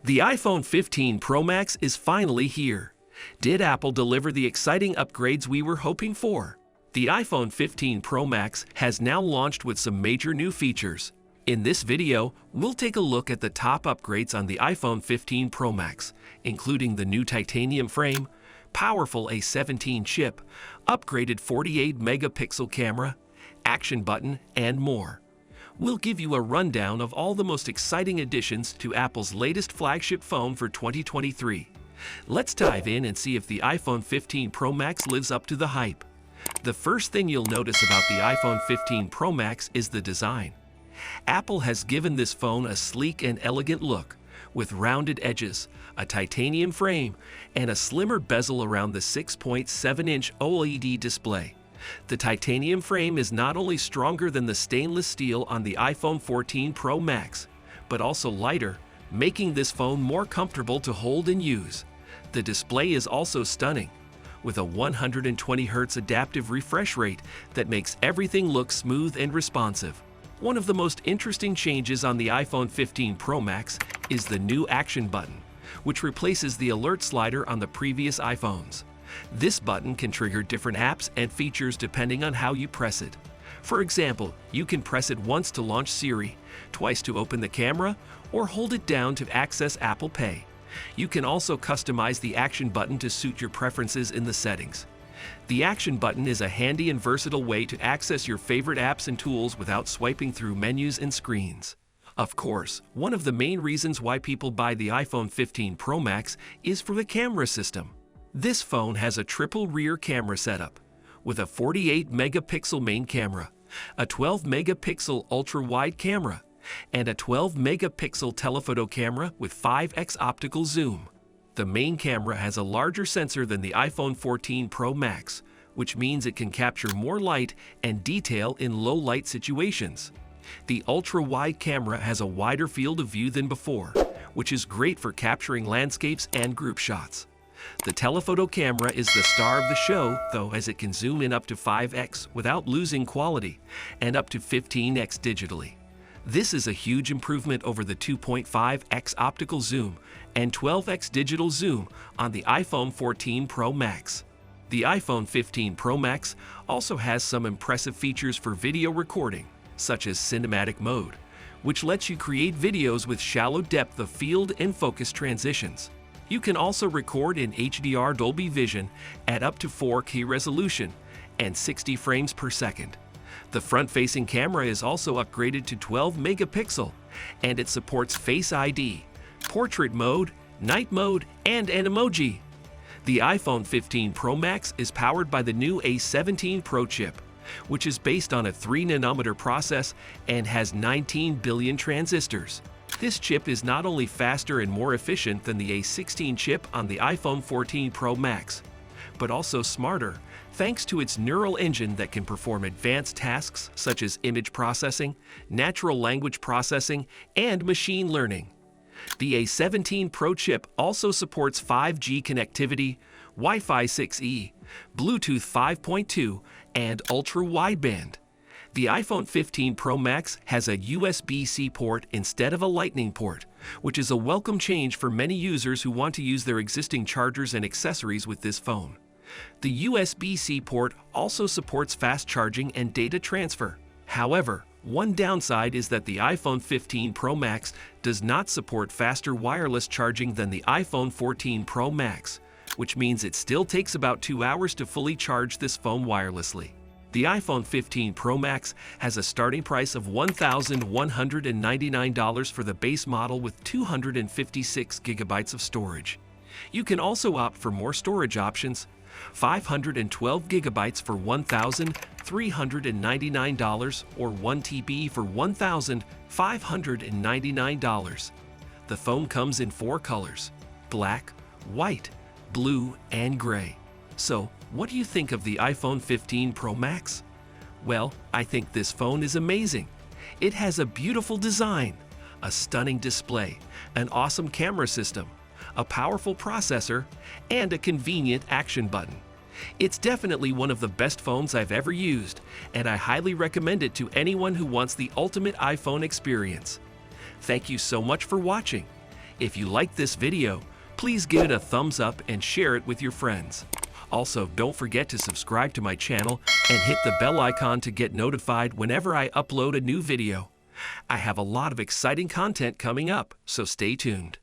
The iPhone 15 Pro Max is finally here. Did Apple deliver the exciting upgrades we were hoping for? The iPhone 15 Pro Max has now launched with some major new features. In this video, we'll take a look at the top upgrades on the iPhone 15 Pro Max, including the new titanium frame, powerful A17 chip, upgraded 48-megapixel camera, action button, and more. We'll give you a rundown of all the most exciting additions to Apple's latest flagship phone for 2023. Let's dive in and see if the iPhone 15 Pro Max lives up to the hype. The first thing you'll notice about the iPhone 15 Pro Max is the design. Apple has given this phone a sleek and elegant look, with rounded edges, a titanium frame, and a slimmer bezel around the 6.7-inch OLED display. The titanium frame is not only stronger than the stainless steel on the iPhone 14 Pro Max, but also lighter, making this phone more comfortable to hold and use. The display is also stunning, with a 120 Hz adaptive refresh rate that makes everything look smooth and responsive. One of the most interesting changes on the iPhone 15 Pro Max is the new action button, which replaces the alert slider on the previous iPhones. This button can trigger different apps and features depending on how you press it. For example, you can press it once to launch Siri, twice to open the camera, or hold it down to access Apple Pay. You can also customize the action button to suit your preferences in the settings. The action button is a handy and versatile way to access your favorite apps and tools without swiping through menus and screens. Of course, one of the main reasons why people buy the iPhone 15 Pro Max is for the camera system. This phone has a triple rear camera setup, with a 48-megapixel main camera, a 12-megapixel ultra-wide camera, and a 12-megapixel telephoto camera with 5x optical zoom. The main camera has a larger sensor than the iPhone 14 Pro Max, which means it can capture more light and detail in low-light situations. The ultra-wide camera has a wider field of view than before, which is great for capturing landscapes and group shots. The telephoto camera is the star of the show, though, as it can zoom in up to 5x without losing quality, and up to 15x digitally. This is a huge improvement over the 2.5x optical zoom and 12x digital zoom on the iPhone 14 Pro Max. The iPhone 15 Pro Max also has some impressive features for video recording, such as cinematic mode, which lets you create videos with shallow depth of field and focus transitions. You can also record in HDR Dolby Vision at up to 4K resolution and 60 frames per second. The front-facing camera is also upgraded to 12 megapixel, and it supports Face ID, portrait mode, night mode, and an emoji. The iPhone 15 Pro Max is powered by the new A17 Pro chip, which is based on a 3-nanometer process and has 19 billion transistors. This chip is not only faster and more efficient than the A16 chip on the iPhone 14 Pro Max, but also smarter, thanks to its neural engine that can perform advanced tasks such as image processing, natural language processing, and machine learning. The A17 Pro chip also supports 5G connectivity, Wi-Fi 6E, Bluetooth 5.2, and ultra-wideband. The iPhone 15 Pro Max has a USB-C port instead of a Lightning port, which is a welcome change for many users who want to use their existing chargers and accessories with this phone. The USB-C port also supports fast charging and data transfer. However, one downside is that the iPhone 15 Pro Max does not support faster wireless charging than the iPhone 14 Pro Max, which means it still takes about 2 hours to fully charge this phone wirelessly. The iPhone 15 Pro Max has a starting price of $1,199 for the base model with 256 gigabytes of storage. You can also opt for more storage options, 512 gigabytes for $1,399 or 1 TB for $1,599. The phone comes in 4 colors: black, white, blue, and gray. So, what do you think of the iPhone 15 Pro Max? Well, I think this phone is amazing. It has a beautiful design, a stunning display, an awesome camera system, a powerful processor, and a convenient action button. It's definitely one of the best phones I've ever used, and I highly recommend it to anyone who wants the ultimate iPhone experience. Thank you so much for watching. If you liked this video, please give it a thumbs up and share it with your friends. Also, don't forget to subscribe to my channel and hit the bell icon to get notified whenever I upload a new video. I have a lot of exciting content coming up, so stay tuned.